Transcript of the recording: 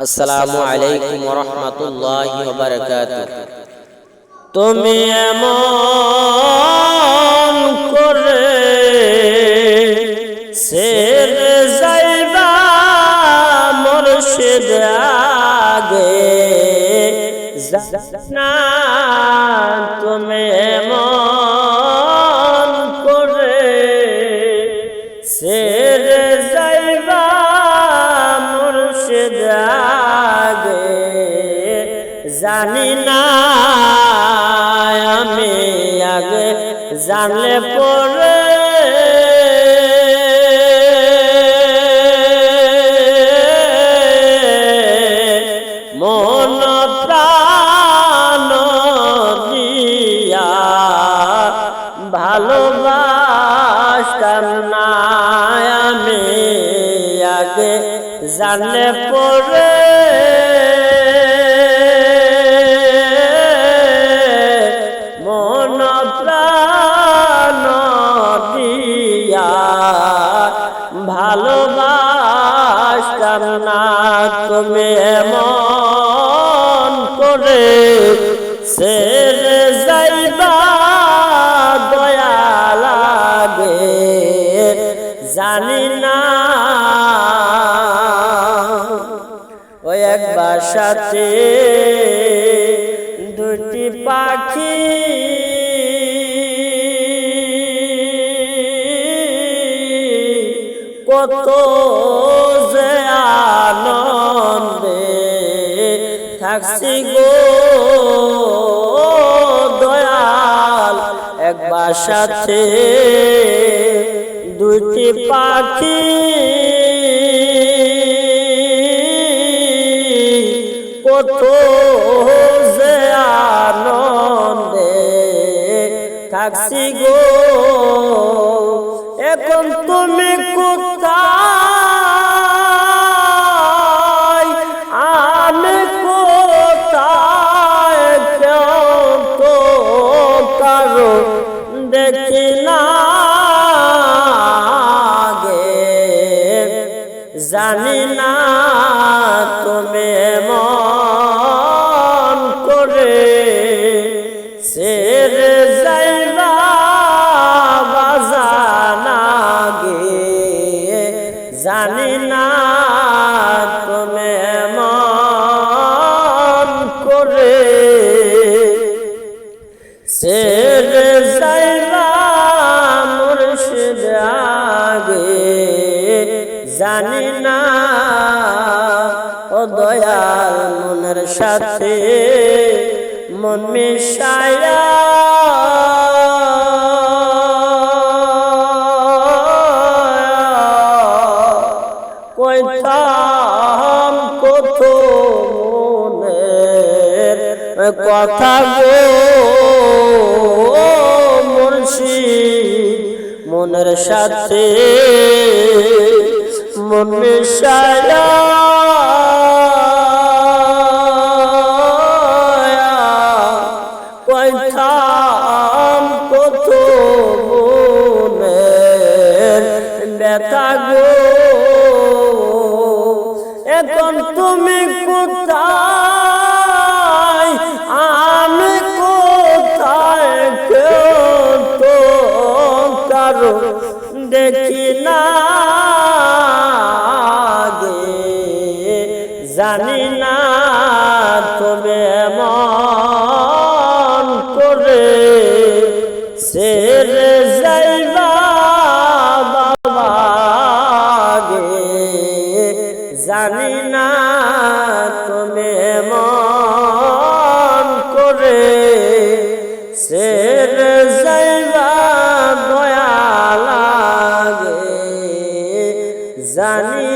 আসসালামু আলাইকুম ওয়া রাহমাতুল্লাহি ওয়া বারাকাতুহু। তুমি এমন করে ছেড়ে যাইবা মুর্শিদ আগে জানা, তুমি এমন করে ছেড়ে যাইবা মুর্শিদ আগে জানি না আমি আগে জানলে পরে মন প্রাণ দিয়া ভালোবাসতাম না, আমি আগে জানলে পরে মন প্রাণ দিয়া ভালোবাসতাম না। তুমি এমন করে ছেড়ে যাইবা দয়া লাগে জানি না। ওই এক বাসাতে দুটি পাখি কত যে আনন্দে থাকছি গো দয়াল। এক বাসাতে দুটি পাখি কত যে আনন্দে থাকছি গো। এখন তুমি কোথায় আমি কোথায়, কেউ তো কারো দেখি না গে জানি না। তুমি এমন করে ছেড়ে যাইবা বাজানা গে জানি না। তুমি এমন করে ছেড়ে যাইবা মুর্শিদ আগে জানি না। ও দয়াল মনের সাথে মন মিশায়া কইতাম কত মনের কথা গো মুর্শিদ, মনের সাথে মন মিশায়া কইতাম কত মনের ব্যথা গো। এখন তুমি কোথায় আমি কোথায়, কেউ তো কারো দেখি না গে জানি না। তুমি এমন করে ছেড়ে যাইবা বাবা গে জানি না। তুমি এমন করে ছেড়ে যাইবা দয়া লাগে জানি